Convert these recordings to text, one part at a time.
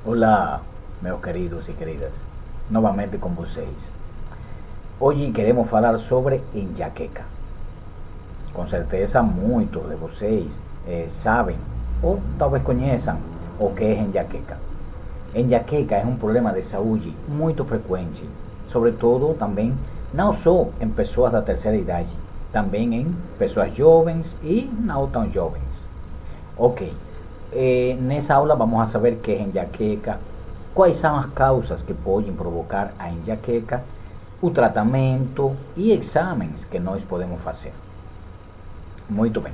Olá, meus queridos e queridas, novamente com vocês. Hoje queremos falar sobre enxaqueca. Com certeza muitos de vocês sabem ou talvez conheçam o que é enxaqueca. Enxaqueca é um problema de saúde muito frequente, sobretudo também não só em pessoas da terceira idade, também em pessoas jovens e não tão jovens. Ok, nessa aula vamos a saber que é enxaqueca, quais são as causas que podem provocar a enxaqueca, o tratamento e exames que nós podemos fazer. Muito bem.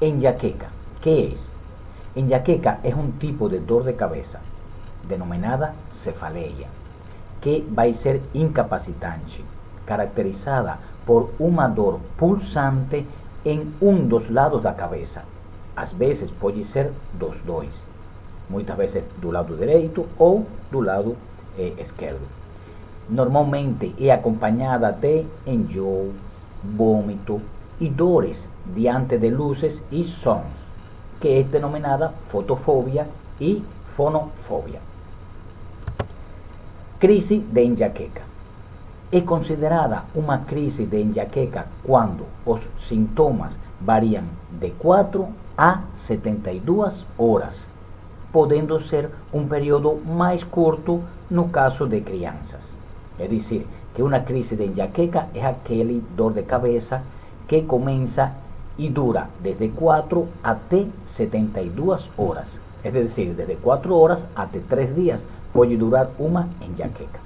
Enxaqueca, ¿qué es? Enxaqueca es un tipo de dor de cabeza, denominada cefaleia, que vai ser incapacitante, caracterizada por uma dor pulsante em um dos lados da cabeça. Às vezes pode ser dos dois, muitas vezes do lado direito ou do lado esquerdo. Normalmente é acompanhada de enjoo, vômito e dores diante de luzes e sons, que é denominada fotofobia e fonofobia. Crise de enxaqueca. É considerada uma crise de enxaqueca quando os sintomas variam de 4 a 72 horas, podendo ser um período mais curto no caso de crianças. É dizer, que uma crise de enxaqueca é aquele dor de cabeça que começa e dura desde 4 até 72 horas. É dizer, desde 4 horas até 3 dias pode durar uma enxaqueca.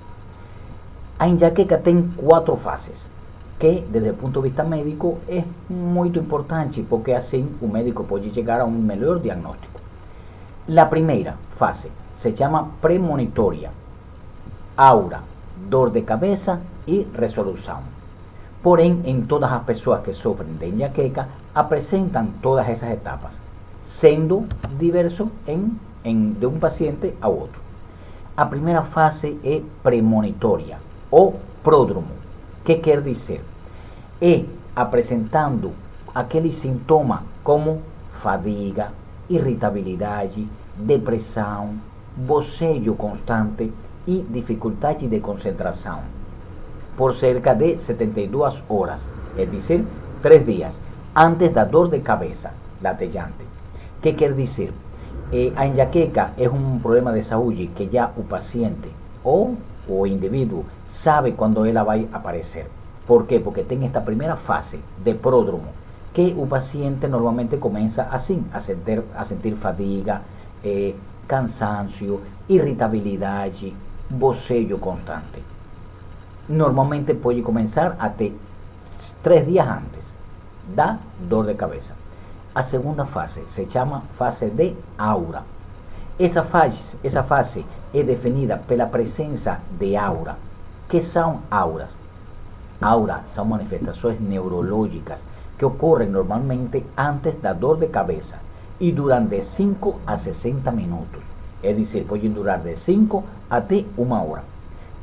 A enxaqueca tem 4 fases, que desde o ponto de vista médico é muito importante, porque assim o médico pode chegar a um melhor diagnóstico. A primeira fase se chama premonitoria, aura, dor de cabeça e resolução. Porém, em todas as pessoas que sofrem de enxaqueca, apresentam todas essas etapas, sendo diverso de um paciente ao outro. A primeira fase é premonitória, ou pródromo, que quer dizer? É apresentando aquele sintoma como fadiga, irritabilidade, depressão, bocejo constante e dificuldade de concentração por cerca de 72 horas, é dizer, 3 dias, antes da dor de cabeça latejante. Que quer dizer? A enxaqueca é um problema de saúde que já o paciente ou o indivíduo sabe quando ela vai aparecer. Por quê? Porque tem esta primeira fase de pródromo, que o paciente normalmente começa assim, a sentir fadiga, cansaço, irritabilidade, bocejo constante. Normalmente pode começar até 3 dias antes da dor de cabeça. A segunda fase se chama fase de aura. Essa fase é definida pela presença de aura. Que são auras? Auras são manifestações neurológicas que ocorrem normalmente antes da dor de cabeça e duram de 5 a 60 minutos. É dizer, podem durar de 5 até 1 hora.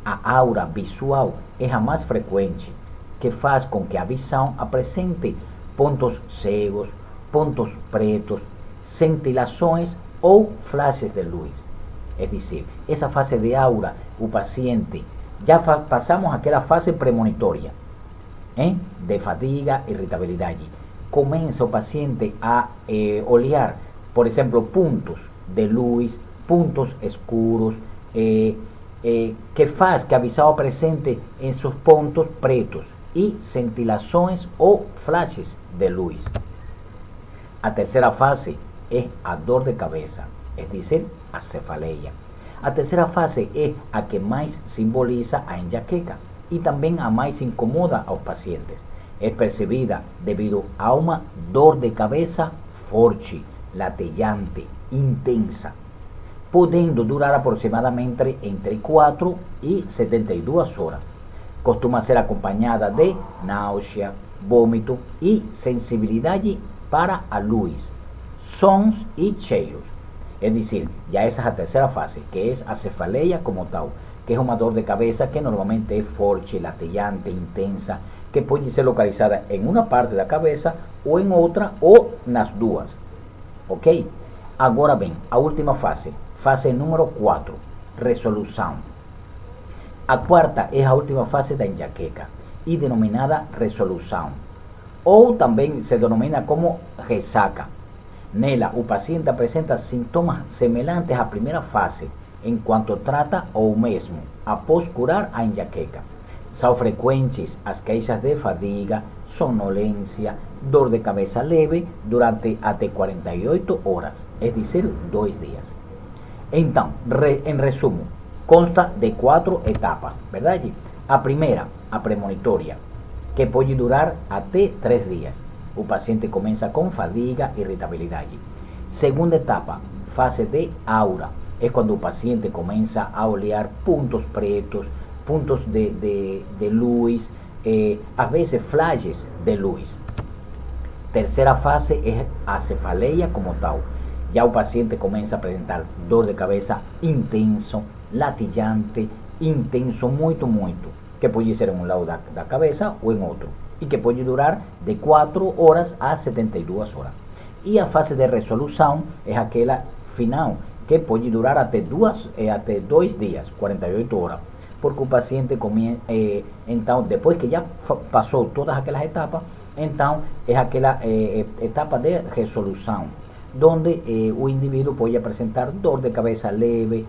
A aura visual é a mais frequente, que faz com que a visão apresente pontos cegos, pontos pretos, cintilações ou flashes de luz. É dizer, essa fase de aura, o paciente, já passamos aquela fase premonitória, de fadiga, irritabilidade. Começa o paciente a olhar, por exemplo, pontos de luz, pontos escuros, que faz que a visão apresente em seus pontos pretos e cintilações ou flashes de luz. A terceira fase é a dor de cabeça, é dizer, a cefaleia. A terceira fase é a que mais simboliza a enxaqueca e também a mais incomoda aos pacientes. É percebida devido a uma dor de cabeça forte, latejante, intensa, podendo durar aproximadamente entre 4 e 72 horas. Costuma ser acompanhada de náusea, vômito e sensibilidade para a luz, sons e cheiros. É dizer, já essa é a terceira fase, que é a cefaleia como tal, que é uma dor de cabeça que normalmente é forte, latejante, intensa, que pode ser localizada em uma parte da cabeça ou em outra ou nas duas. Ok? Agora bem, a última fase, fase número 4, resolución. A cuarta es a última fase da enxaqueca y denominada resolución, ou también se denomina como resaca. Nela, o paciente presenta sintomas semelhantes à primeira fase, enquanto trata ou mesmo após curar a enxaqueca. São frequentes as queixas de fadiga, sonolência, dor de cabeça leve durante até 48 horas, es decir, 2 días. Então, en resumo, consta de 4 etapas, verdade? A primeira, a premonitoria, que pode durar até 3 días. O paciente começa com fadiga e irritabilidade. Segunda etapa, fase de aura, é quando o paciente começa a olhar pontos pretos, pontos de luz, às vezes flashes de luz. Terceira fase é a cefaleia como tal. Já o paciente começa a apresentar dor de cabeça intenso, latillante, intenso, muito, que pode ser em um lado da cabeça ou em outro, e que pode durar de 4 horas a 72 horas. E a fase de resolução é aquela final, que pode durar até 2 dias, 48 horas, porque o paciente começa, então, depois que já passou todas aquelas etapas, então é aquela etapa de resolução, onde o indivíduo pode apresentar dor de cabeça leve,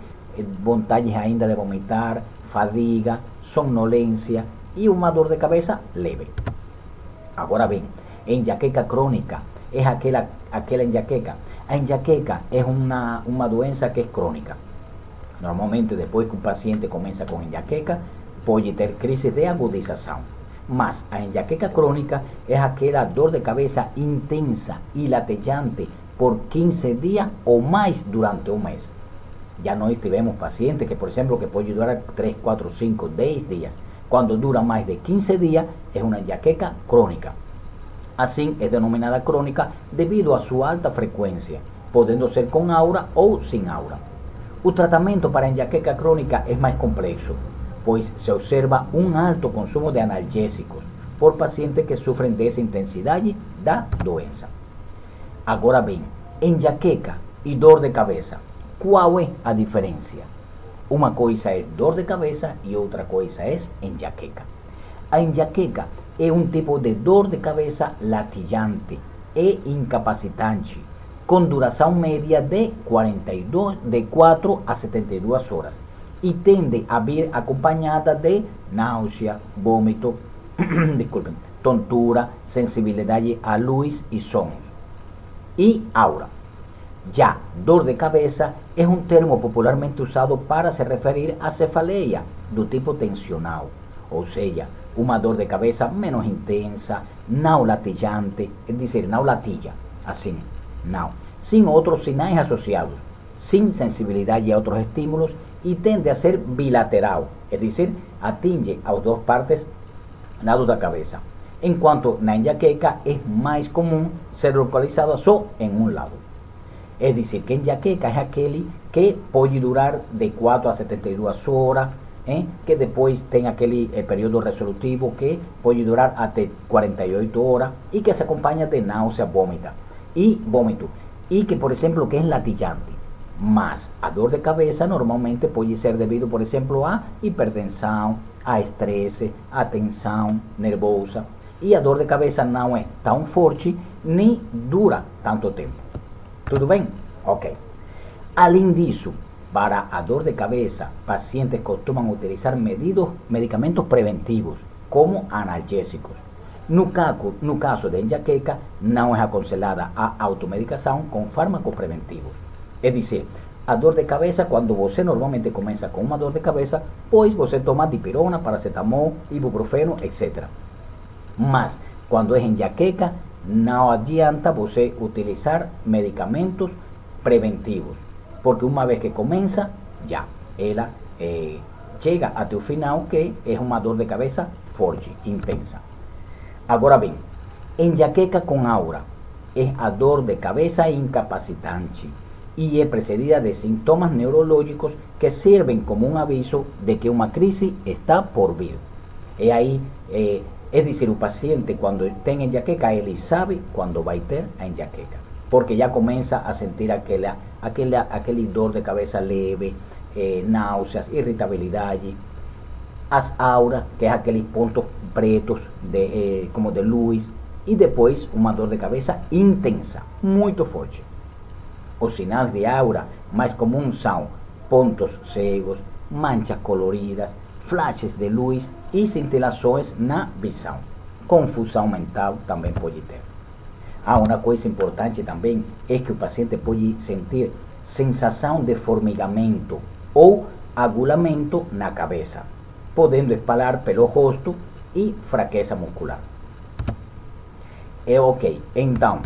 vontade ainda de vomitar, fadiga, sonolência e uma dor de cabeça leve. Agora bem, enxaqueca crônica é aquela enxaqueca. A enxaqueca é uma doença que é crônica. Normalmente, depois que o paciente começa com enxaqueca, pode ter crise de agudização. Mas a enxaqueca crônica é aquela dor de cabeça intensa e latejante por 15 dias ou mais durante um mês. Já nós tivemos pacientes que, por exemplo, que pode durar 3, 4, 5, 10 dias. Quando dura mais de 15 dias, é uma enxaqueca crônica. Assim, é denominada crônica devido à sua alta frequência, podendo ser com aura ou sem aura. O tratamento para a enxaqueca crônica é mais complexo, pois se observa um alto consumo de analgésicos por pacientes que sofrem dessa intensidade da doença. Agora bem, enxaqueca e dor de cabeça, qual é a diferença? Uma coisa é dor de cabeça e outra coisa é enxaqueca. A enxaqueca é um tipo de dor de cabeça latillante e incapacitante, com duração média de 4 a 72 horas e tende a vir acompanhada de náusea, vômito, tontura, sensibilidade à luz e sons e aura. Já dor de cabeça é um termo popularmente usado para se referir à cefaleia do tipo tensional, ou seja, uma dor de cabeça menos intensa, não latillante, é dizer, não latilla, assim, não, sem outros sinais associados, sem sensibilidade a outros estímulos e tende a ser bilateral, é dizer, atinge as duas partes lados da cabeça, enquanto na enxaqueca é mais comum ser localizada só em um lado. É dizer, que enxaqueca é aquele que pode durar de 4 a 72 horas, que depois tem aquele período resolutivo que pode durar até 48 horas e que se acompanha de náusea, vômito, e que, por exemplo, que é latillante. Mas a dor de cabeça normalmente pode ser devido, por exemplo, a hipertensão, a estresse, a tensão nervosa, e a dor de cabeça não é tão forte nem dura tanto tempo. Tudo bem? Ok. Além disso, para a dor de cabeça, pacientes costumam utilizar medicamentos preventivos, como analgésicos. No caso de enxaqueca, não é aconselhada a automedicação com fármacos preventivos. É dizer, a dor de cabeça, quando você normalmente começa com uma dor de cabeça, pois você toma dipirona, paracetamol, ibuprofeno, etc. Mas, quando é enxaqueca, não adianta você utilizar medicamentos preventivos, porque uma vez que começa, já, ela chega até o final, que é uma dor de cabeça forte, intensa. Agora bem, enxaqueca com aura é a dor de cabeça incapacitante e é precedida de sintomas neurológicos que servem como um aviso de que uma crise está por vir. E aí, é dizer, o paciente, quando tem enxaqueca, ele sabe quando vai ter a enxaqueca. porque ya comienza a sentir aquel dor de cabeza leve, náuseas, irritabilidad allí. As aura, que es aqueles pontos pretos como de luz, e depois uma dor de cabeça intensa, muito forte. Os sinais de aura mais comuns são pontos cegos, manchas coloridas, flashes de luz e cintilações na visão. Confusão mental também pode ter. Uma coisa importante também é que o paciente pode sentir sensação de formigamento ou agulamento na cabeça, podendo espalhar pelo rosto e fraqueza muscular. Ok, então,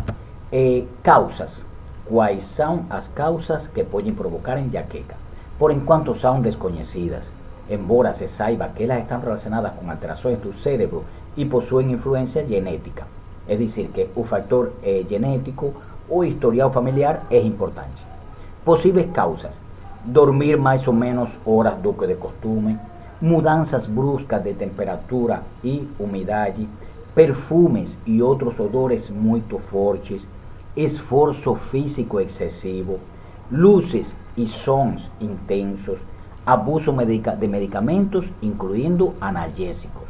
causas. Quais são as causas que podem provocar enxaqueca? Por enquanto são desconhecidas, embora se saiba que elas estão relacionadas com alterações do cérebro e possuem influência genética. É dizer, que o fator genético ou historial familiar é importante. Possíveis causas: dormir mais ou menos horas do que de costume, mudanças bruscas de temperatura e umidade, perfumes e outros odores muito fortes, esforço físico excessivo, luzes e sons intensos, abuso de medicamentos, incluindo analgésicos.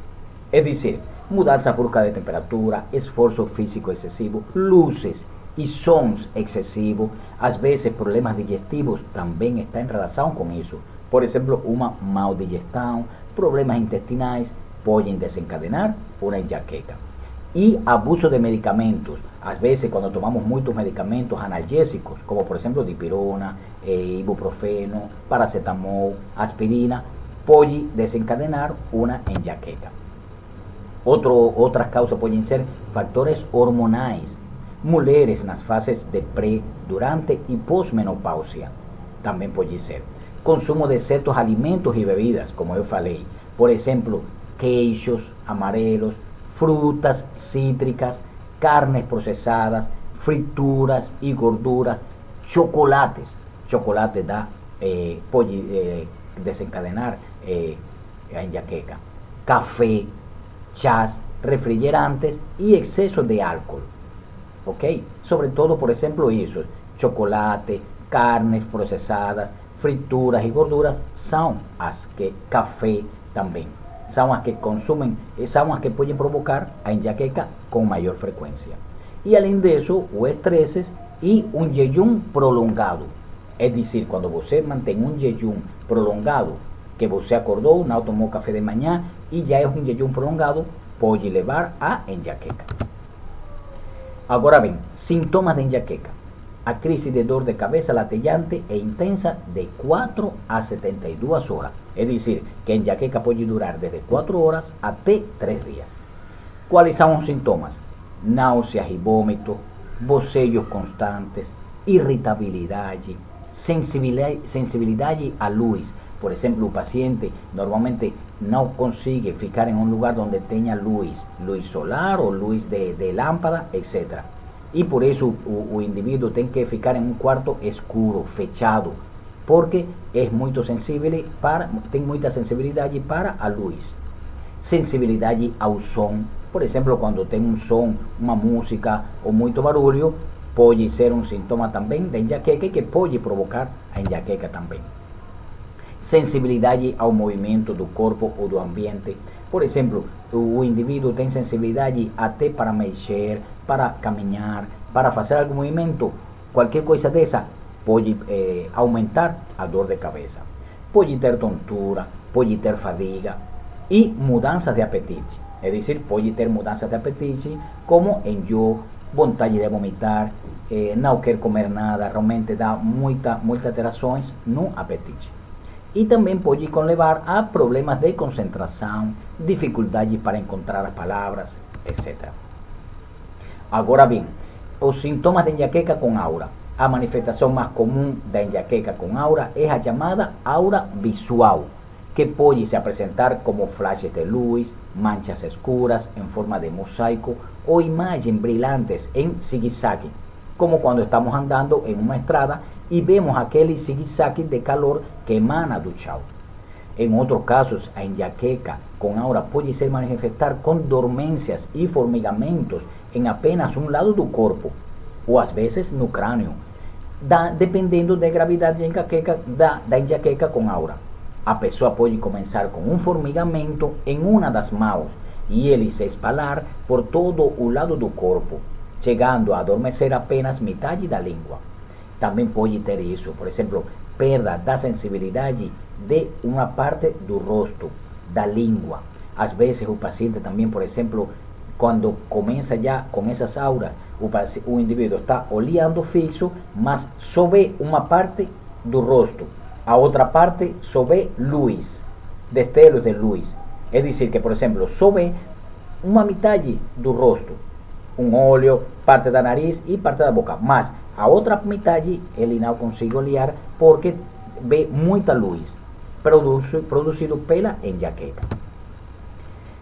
É dizer, mudança brusca de temperatura, esforço físico excessivo, luzes e sons excessivos, às vezes problemas digestivos também estão em relação com isso. Por exemplo, uma má digestão, problemas intestinais podem desencadenar uma enxaqueca. E abuso de medicamentos, às vezes quando tomamos muitos medicamentos analgésicos, como por exemplo dipirona, ibuprofeno, paracetamol, aspirina, pode desencadenar uma enxaqueca. Outras causas podem ser fatores hormonais, mulheres nas fases de pré, durante e pós-menopausia, também pode ser. Consumo de certos alimentos e bebidas, como eu falei, por exemplo, queijos amarelos, frutas cítricas, carnes processadas, frituras e gorduras, chocolates. Chocolate pode desencadenar a enxaqueca. Café, chás, refrigerantes e excesso de álcool. Ok? Sobre todo, por exemplo, isso: chocolate, carnes processadas, frituras e gorduras são as que, café também, são as que consumem, são as que podem provocar a enxaqueca com maior frequência. E além disso, o estresse e um jejum prolongado. É dizer, quando você mantém um jejum prolongado, que você acordou, não tomou café de manhã e já é um jejum prolongado, pode levar a enxaqueca. Agora bem, sintomas de enxaqueca: a crise de dor de cabeça latejante e intensa de 4 a 72 horas. É dizer, que a enxaqueca pode durar desde 4 horas até 3 dias. Quais são os sintomas? Náuseas e vômito, bocejos constantes, irritabilidade, sensibilidade à luz. Por exemplo, o paciente normalmente não consegue ficar em um lugar onde tenha luz solar ou luz de lâmpada, etc. E por isso o indivíduo tem que ficar em um quarto escuro, fechado, porque é muito sensível tem muita sensibilidade para a luz. Sensibilidade ao som, por exemplo, quando tem um som, uma música ou muito barulho, pode ser um sintoma também de enxaqueca que pode provocar a enxaqueca também. Sensibilidade ao movimento do corpo ou do ambiente. Por exemplo, o indivíduo tem sensibilidade até para mexer, para caminhar, para fazer algum movimento. Qualquer coisa dessa pode aumentar a dor de cabeça. Pode ter tontura, pode ter fadiga e mudanças de apetite. É dizer, pode ter mudanças de apetite como enjoo, vontade de vomitar, não quer comer nada, realmente dá muitas alterações no apetite. E também pode levar a problemas de concentração, dificuldade para encontrar as palavras, etc. Agora bem, os sintomas de enxaqueca com aura. A manifestação mais comum da enxaqueca com aura é a chamada aura visual, que pode se apresentar como flashes de luz, manchas escuras em forma de mosaico ou imagens brilhantes em zigue-zague, como quando estamos andando em uma estrada e vemos aquele zigue-zague de calor que emana do chão. Em outros casos, a enxaqueca com aura pode se manifestar com dormências e formigamentos em apenas um lado do corpo, ou às vezes no crânio, dependendo da gravidade da enxaqueca com aura. A pessoa pode começar com um formigamento em uma das mãos e ele se espalhar por todo o lado do corpo, chegando a adormecer apenas metade da língua. Também pode ter isso, por exemplo, perda da sensibilidade de uma parte do rosto, da língua. Às vezes o paciente também, por exemplo, quando começa já com essas auras, o indivíduo está olhando fixo, mas só vê uma parte do rosto, a outra parte só vê luz, destellos de luz. É dizer que, por exemplo, só vê uma metade do rosto, um olho, parte da nariz e parte da boca, mas a outra metade ele não consegue olhar porque vê muita luz, produzido pela enxaqueca.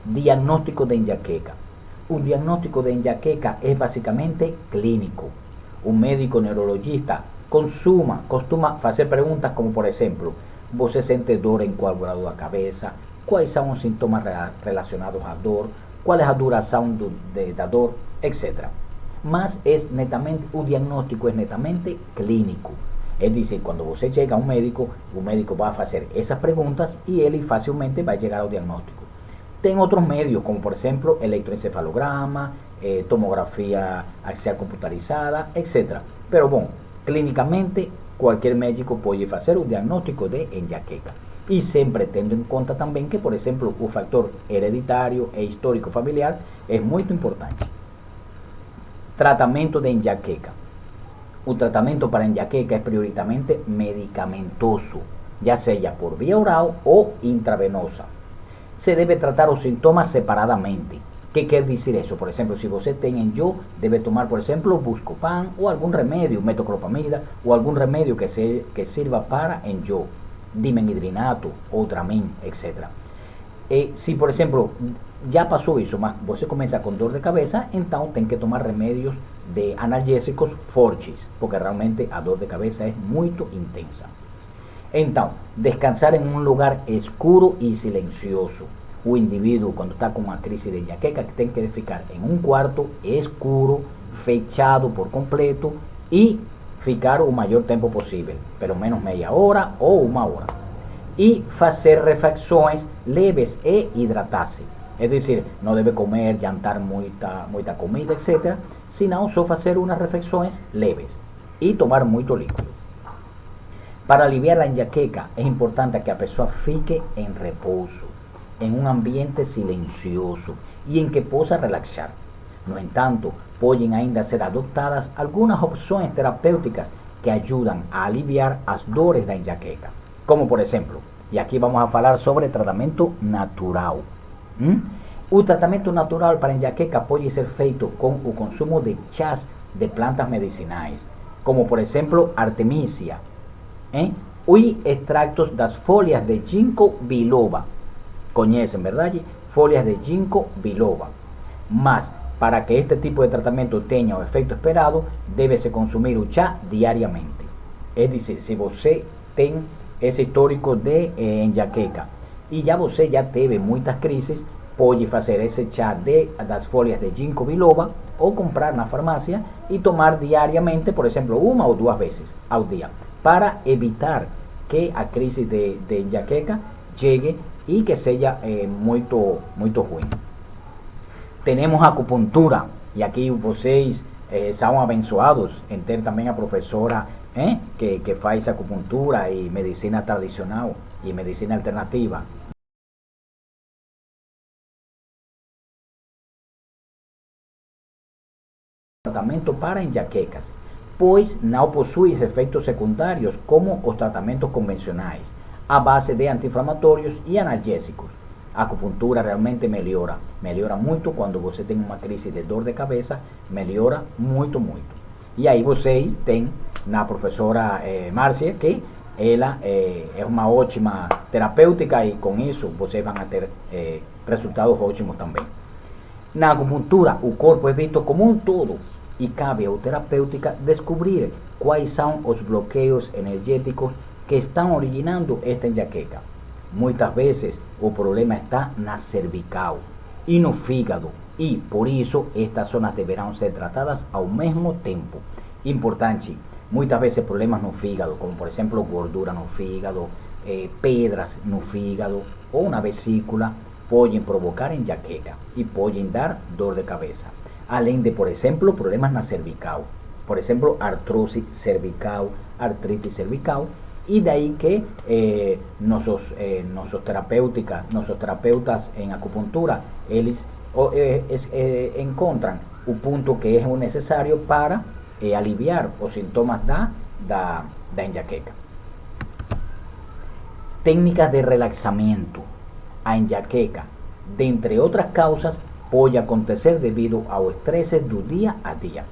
Diagnóstico de enxaqueca. O diagnóstico de enxaqueca é basicamente clínico. O médico neurologista costuma fazer perguntas como, por exemplo, você sente dor em qual lado da cabeça? Quais são os sintomas relacionados à dor? Qual é a duração da dor? Etc. Mas o diagnóstico é netamente clínico. É dizer, quando você chega a um médico, o médico vai fazer essas perguntas e ele facilmente vai chegar ao diagnóstico. Tem outros médios, como por exemplo, eletroencefalograma, tomografia axial computarizada, etc. Pero bom, clinicamente, qualquer médico pode fazer o diagnóstico de enxaqueca. E sempre tendo em conta também que, por exemplo, o fator hereditário e histórico familiar é muito importante. Tratamento de enxaqueca. O tratamento para enxaqueca é prioritariamente medicamentoso, já seja por via oral ou intravenosa. Se deve tratar os sintomas separadamente. ¿Qué quiere decir eso? Por ejemplo, si usted tiene enjoo, debe tomar, por ejemplo, Buscopan o algún remedio, metoclopramida o algún remedio que sirva para enjoo, dimenhidrinato ou Dramin, etc. Si, por exemplo, já passou isso, mas você começa com dor de cabeça, então tem que tomar remédios de analgésicos fortes, porque realmente a dor de cabeça é muito intensa. Então, descansar em um lugar escuro e silencioso. O indivíduo, quando está com uma crise de enxaqueca, tem que ficar em um quarto escuro, fechado por completo e ficar o maior tempo possível, pelo menos meia hora ou uma hora. E fazer refeições leves e hidratar-se. É dizer, não deve comer, jantar muita comida, etc. Senão só fazer umas refeições leves e tomar muito líquido. Para aliviar a enxaqueca, é importante que a pessoa fique em repouso, em um ambiente silencioso e em que possa relaxar. No entanto, podem ainda ser adotadas algumas opções terapêuticas que ajudam a aliviar as dores da enxaqueca. Como, por exemplo, e aqui vamos a falar sobre tratamento natural. O tratamento natural para enxaqueca pode ser feito com o consumo de chás de plantas medicinais, como, por exemplo, Artemisia, e extractos das folhas de ginkgo biloba. Conhecem, verdade? Folhas de ginkgo biloba. Mas, para que este tipo de tratamento tenha o efeito esperado, deve-se consumir o chá diariamente. É dizer, se você tem esse histórico de enxaqueca e você já teve muitas crises, pode fazer esse chá das folhas de ginkgo biloba ou comprar na farmácia e tomar diariamente, por exemplo, uma ou duas vezes ao dia, para evitar que a crise de enxaqueca chegue e que seja muito ruim. Temos a acupuntura, e aqui vocês são abençoados em ter também a professora que faz acupuntura e medicina tradicional e medicina alternativa. Tratamento para enxaquecas, pois não possui efeitos secundários como os tratamentos convencionais, a base de anti-inflamatórios e analgésicos. A acupuntura realmente melhora muito quando você tem uma crise de dor de cabeça, melhora muito. E aí vocês têm na professora Márcia, que ela é uma ótima terapêutica e com isso vocês vão ter resultados ótimos também. Na acupuntura, o corpo é visto como um todo e cabe ao terapêutica descobrir quais são os bloqueios energéticos que estão originando esta enxaqueca. Muitas vezes o problema está na cervical e no fígado, e por isso estas zonas deverão ser tratadas ao mesmo tempo. Importante, muitas vezes problemas no fígado, como por exemplo gordura no fígado, pedras no fígado ou na vesícula, podem provocar enxaqueca e podem dar dor de cabeça. Além de, por exemplo, problemas na cervical, por exemplo, artrose cervical, artritis cervical, e daí que nossos terapeutas em acupuntura, eles encontram o ponto que é necessário para aliviar os sintomas da enxaqueca. Técnicas de relaxamento. A enxaqueca, dentre outras causas, pode acontecer devido ao estresse do dia a dia.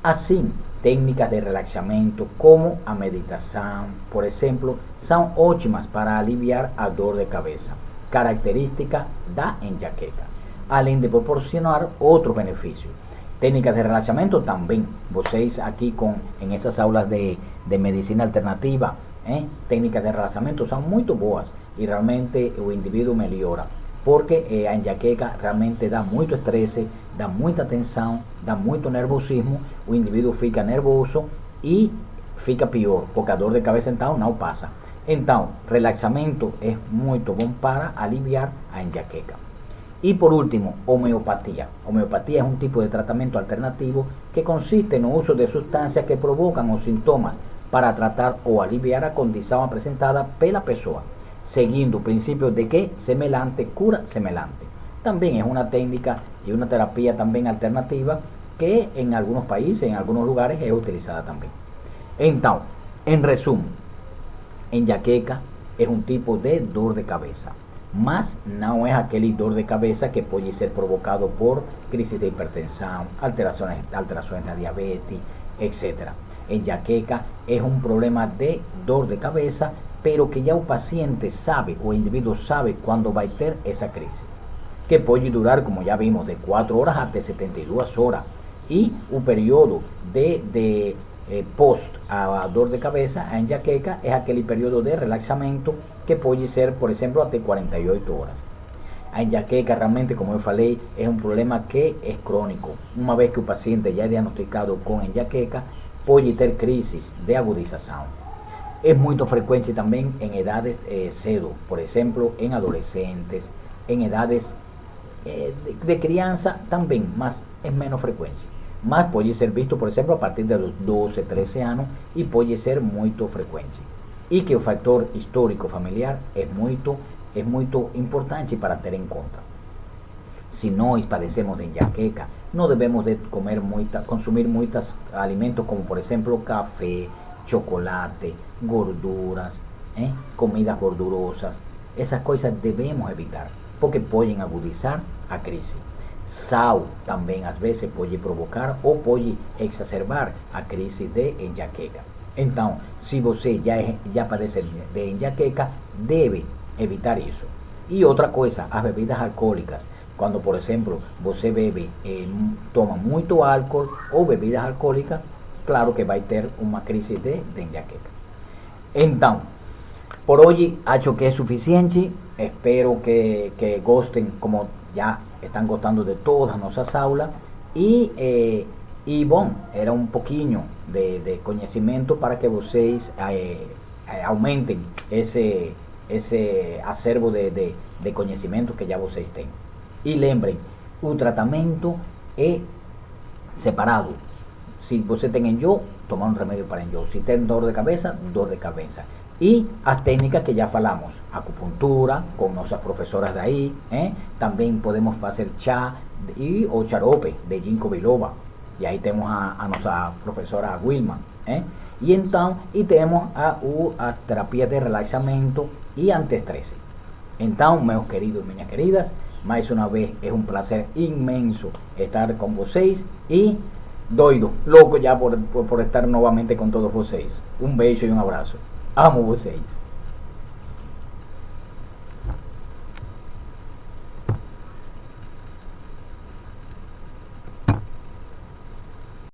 Assim, técnicas de relaxamento como a meditação, por exemplo, são ótimas para aliviar a dor de cabeça, característica da enxaqueca, além de proporcionar outros benefícios. Técnicas de relaxamento também, vocês aqui em essas aulas de medicina alternativa, técnicas de relaxamento são muito boas e realmente o indivíduo melhora, porque a enxaqueca realmente dá muito estresse, dá muita tensão, dá muito nervosismo, o indivíduo fica nervoso e fica pior, porque a dor de cabeça então não passa. Então, relaxamento é muito bom para aliviar a enxaqueca. E por último, homeopatia. Homeopatia é um tipo de tratamento alternativo que consiste no uso de substâncias que provocam os sintomas para tratar ou aliviar a condição apresentada pela pessoa, seguindo o princípio de que semelhante cura semelhante. Também é uma técnica e uma terapia também alternativa que em alguns países, em alguns lugares é utilizada também. Então, em resumo, enxaqueca é um tipo de dor de cabeça, mas não é aquele dor de cabeça que pode ser provocado por crises de hipertensão, alterações da diabetes, etc. Enxaqueca é um problema de dor de cabeça, pero que já o paciente sabe, o indivíduo sabe quando vai ter essa crise, que pode durar, como já vimos, de 4 horas até 72 horas. E o período de post a dor de cabeça, a enxaqueca, é aquele período de relaxamento que pode ser, por exemplo, até 48 horas. A enxaqueca realmente, como eu falei, é um problema que é crônico. Uma vez que o paciente já é diagnosticado com enxaqueca, pode ter crises de agudização. É muito frequente também em idades cedo, por exemplo, em adolescentes, em idades de criança também, mas é menos frequente. Mas pode ser visto, por exemplo, a partir dos 12, 13 anos e pode ser muito frequente. E que o fator histórico familiar é muito importante para ter em conta. Se nós padecemos de enxaqueca, não devemos de consumir muitos alimentos como, por exemplo, café, chocolate, gorduras, comidas gordurosas. Essas coisas devemos evitar, porque podem agudizar a crise. Sal também às vezes pode provocar ou pode exacerbar a crise de enxaqueca. Então, se você já padece de enxaqueca, deve evitar isso. E outra coisa, as bebidas alcoólicas. Quando, por exemplo, você bebe, toma muito álcool ou bebidas alcoólicas, claro que vai ter uma crise de enxaqueca. Então, por hoje acho que é suficiente. Espero que gostem, como já estão gostando de todas nossas aulas. E bom, era um pouquinho de conhecimento para que vocês aumentem esse acervo de conhecimento que já vocês têm. E lembrem, o tratamento é separado. Se você tem enjoo, tomar um remédio para enjoo. Se tem dor de cabeça, dor de cabeça. E as técnicas que já falamos, acupuntura, com nossas professoras daí, também podemos fazer chá ou xarope de ginkgo biloba. E aí temos a nossa professora Wilma. E então, temos as terapias de relaxamento e antiestresse. Então, meus queridos e minhas queridas, mais uma vez é um prazer imenso estar com vocês e doido, louco já por estar novamente com todos vocês. Um beijo e um abraço. Amo vocês.